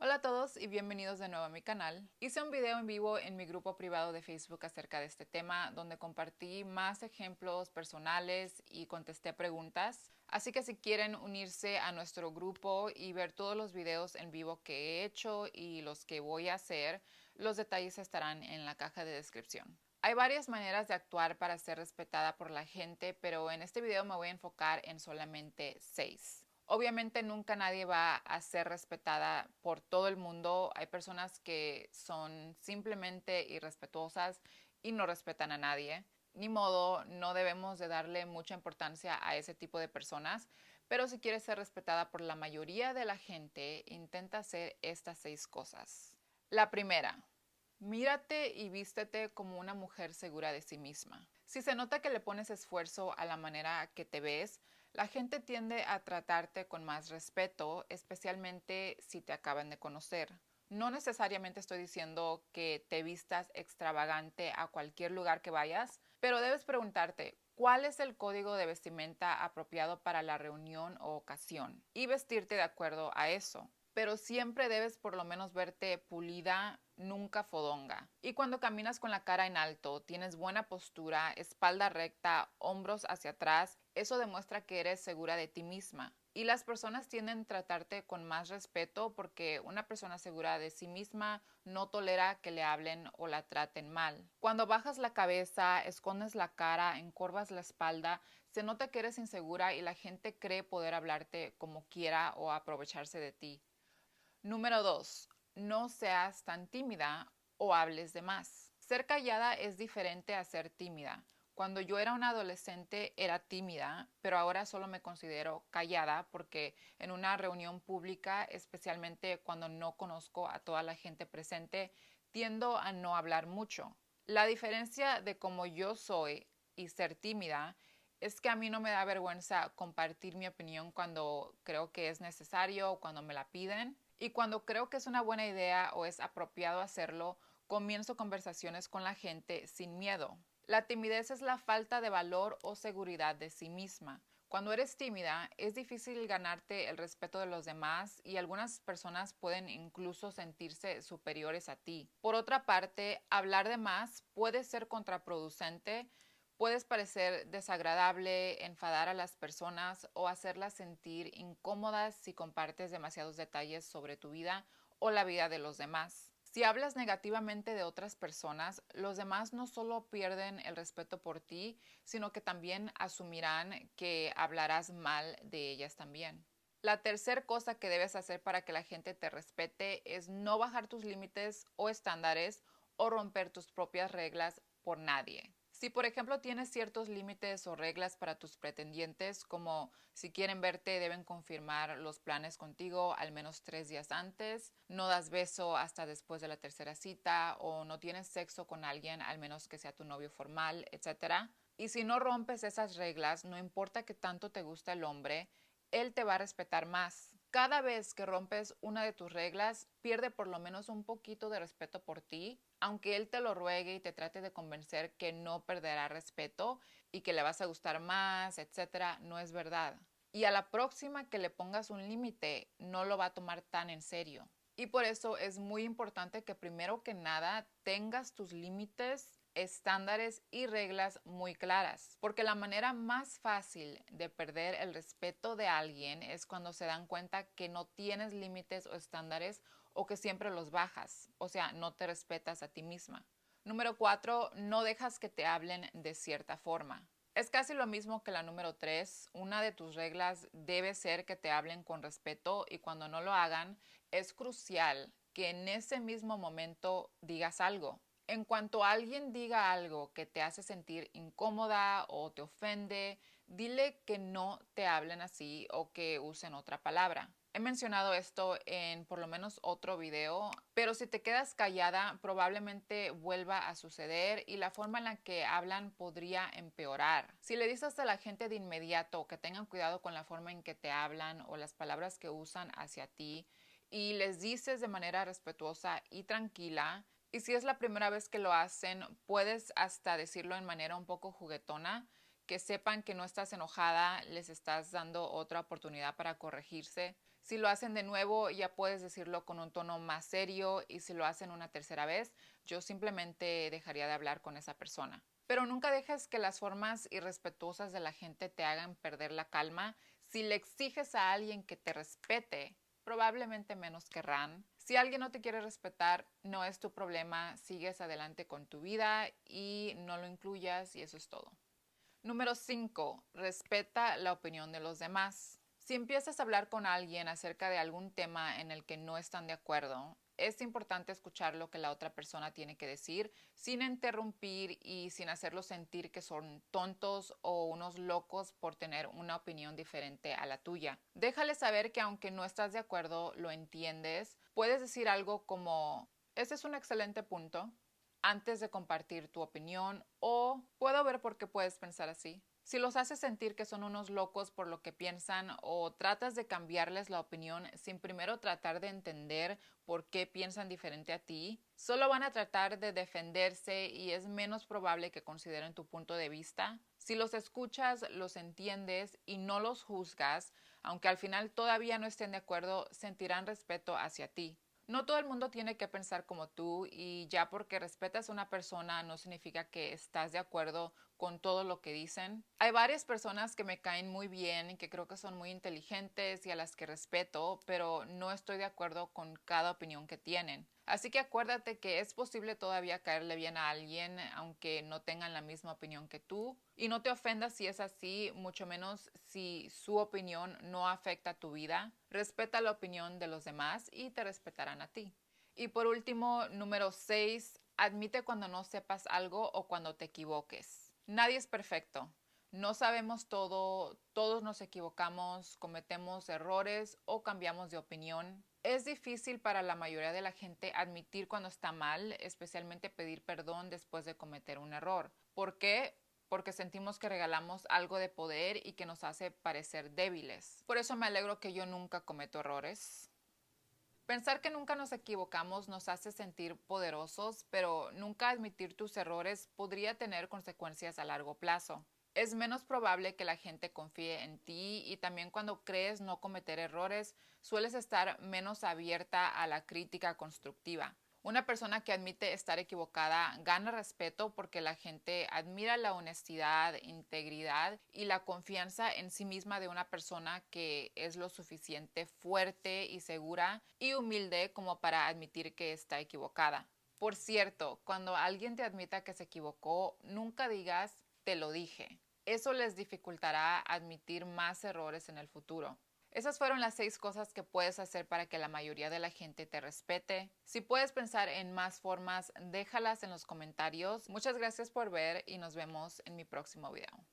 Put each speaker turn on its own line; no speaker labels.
Hola a todos y bienvenidos de nuevo a mi canal. Hice un video en vivo en mi grupo privado de Facebook acerca de este tema, donde compartí más ejemplos personales y contesté preguntas. Así que si quieren unirse a nuestro grupo y ver todos los videos en vivo que he hecho y los que voy a hacer, los detalles estarán en la caja de descripción. Hay varias maneras de actuar para ser respetada por la gente, pero en este video me voy a enfocar en solamente 6. Obviamente nunca nadie va a ser respetada por todo el mundo. Hay personas que son simplemente irrespetuosas y no respetan a nadie. Ni modo, no debemos de darle mucha importancia a ese tipo de personas, pero si quieres ser respetada por la mayoría de la gente, intenta hacer estas 6 cosas. La primera, mírate y vístete como una mujer segura de sí misma. Si se nota que le pones esfuerzo a la manera que te ves, la gente tiende a tratarte con más respeto, especialmente si te acaban de conocer. No necesariamente estoy diciendo que te vistas extravagante a cualquier lugar que vayas, pero debes preguntarte, ¿cuál es el código de vestimenta apropiado para la reunión o ocasión? Y vestirte de acuerdo a eso. Pero siempre debes por lo menos verte pulida, nunca fodonga. Y cuando caminas con la cara en alto, tienes buena postura, espalda recta, hombros hacia atrás, eso demuestra que eres segura de ti misma. Y las personas tienden a tratarte con más respeto porque una persona segura de sí misma no tolera que le hablen o la traten mal. Cuando bajas la cabeza, escondes la cara, encorvas la espalda, se nota que eres insegura y la gente cree poder hablarte como quiera o aprovecharse de ti. Número 2. No seas tan tímida o hables de más. Ser callada es diferente a ser tímida. Cuando yo era una adolescente era tímida, pero ahora solo me considero callada porque en una reunión pública, especialmente cuando no conozco a toda la gente presente, tiendo a no hablar mucho. La diferencia de cómo yo soy y ser tímida es que a mí no me da vergüenza compartir mi opinión cuando creo que es necesario o cuando me la piden. Y cuando creo que es una buena idea o es apropiado hacerlo, comienzo conversaciones con la gente sin miedo. La timidez es la falta de valor o seguridad de sí misma. Cuando eres tímida, es difícil ganarte el respeto de los demás y algunas personas pueden incluso sentirse superiores a ti. Por otra parte, hablar de más puede ser contraproducente. Puedes parecer desagradable, enfadar a las personas o hacerlas sentir incómodas si compartes demasiados detalles sobre tu vida o la vida de los demás. Si hablas negativamente de otras personas, los demás no solo pierden el respeto por ti, sino que también asumirán que hablarás mal de ellas también. La tercera cosa que debes hacer para que la gente te respete es no bajar tus límites o estándares o romper tus propias reglas por nadie. Si por ejemplo tienes ciertos límites o reglas para tus pretendientes, como si quieren verte deben confirmar los planes contigo al menos 3 días antes, no das beso hasta después de la tercera cita o no tienes sexo con alguien al menos que sea tu novio formal, etc. Y si no rompes esas reglas, no importa que tanto te gusta el hombre, él te va a respetar más. Cada vez que rompes una de tus reglas, pierde por lo menos un poquito de respeto por ti, aunque él te lo ruegue y te trate de convencer que no perderá respeto y que le vas a gustar más, etcétera, no es verdad. Y a la próxima que le pongas un límite, no lo va a tomar tan en serio. Y por eso es muy importante que primero que nada tengas tus límites, estándares y reglas muy claras, porque la manera más fácil de perder el respeto de alguien es cuando se dan cuenta que no tienes límites o estándares o que siempre los bajas, o sea, no te respetas a ti misma. Número 4, no dejas que te hablen de cierta forma. Es casi lo mismo que la número 3. Una de tus reglas debe ser que te hablen con respeto y cuando no lo hagan, es crucial que en ese mismo momento digas algo. En cuanto alguien diga algo que te hace sentir incómoda o te ofende, dile que no te hablen así o que usen otra palabra. He mencionado esto en por lo menos otro video, pero si te quedas callada probablemente vuelva a suceder y la forma en la que hablan podría empeorar. Si le dices a la gente de inmediato que tengan cuidado con la forma en que te hablan o las palabras que usan hacia ti y les dices de manera respetuosa y tranquila, y si es la primera vez que lo hacen, puedes hasta decirlo en manera un poco juguetona, que sepan que no estás enojada, les estás dando otra oportunidad para corregirse. Si lo hacen de nuevo, ya puedes decirlo con un tono más serio, y si lo hacen una tercera vez, yo simplemente dejaría de hablar con esa persona. Pero nunca dejes que las formas irrespetuosas de la gente te hagan perder la calma. Si le exiges a alguien que te respete, probablemente menos querrán. Si alguien no te quiere respetar, no es tu problema, sigues adelante con tu vida y no lo incluyas, y eso es todo. Número 5. Respeta la opinión de los demás. Si empiezas a hablar con alguien acerca de algún tema en el que no están de acuerdo, es importante escuchar lo que la otra persona tiene que decir sin interrumpir y sin hacerlos sentir que son tontos o unos locos por tener una opinión diferente a la tuya. Déjales saber que aunque no estás de acuerdo, lo entiendes. Puedes decir algo como: ese es un excelente punto, antes de compartir tu opinión, o puedo ver por qué puedes pensar así. Si los haces sentir que son unos locos por lo que piensan, o tratas de cambiarles la opinión sin primero tratar de entender por qué piensan diferente a ti, solo van a tratar de defenderse y es menos probable que consideren tu punto de vista. Si los escuchas, los entiendes y no los juzgas, aunque al final todavía no estén de acuerdo, sentirán respeto hacia ti. No todo el mundo tiene que pensar como tú, y ya porque respetas a una persona no significa que estás de acuerdo con todo lo que dicen. Hay varias personas que me caen muy bien y que creo que son muy inteligentes y a las que respeto, pero no estoy de acuerdo con cada opinión que tienen. Así que acuérdate que es posible todavía caerle bien a alguien aunque no tengan la misma opinión que tú, y no te ofendas si es así, mucho menos si su opinión no afecta tu vida. Respeta la opinión de los demás y te respetarán a ti. Y por último, número 6, admite cuando no sepas algo o cuando te equivoques. Nadie es perfecto. No sabemos todo, todos nos equivocamos, cometemos errores o cambiamos de opinión. Es difícil para la mayoría de la gente admitir cuando está mal, especialmente pedir perdón después de cometer un error. ¿Por qué? Porque sentimos que regalamos algo de poder y que nos hace parecer débiles. Por eso me alegro que yo nunca cometo errores. Pensar que nunca nos equivocamos nos hace sentir poderosos, pero nunca admitir tus errores podría tener consecuencias a largo plazo. Es menos probable que la gente confíe en ti, y también cuando crees no cometer errores, sueles estar menos abierta a la crítica constructiva. Una persona que admite estar equivocada gana respeto porque la gente admira la honestidad, integridad y la confianza en sí misma de una persona que es lo suficiente fuerte y segura y humilde como para admitir que está equivocada. Por cierto, cuando alguien te admita que se equivocó, nunca digas "te lo dije". Eso les dificultará admitir más errores en el futuro. Esas fueron las 6 cosas que puedes hacer para que la mayoría de la gente te respete. Si puedes pensar en más formas, déjalas en los comentarios. Muchas gracias por ver y nos vemos en mi próximo video.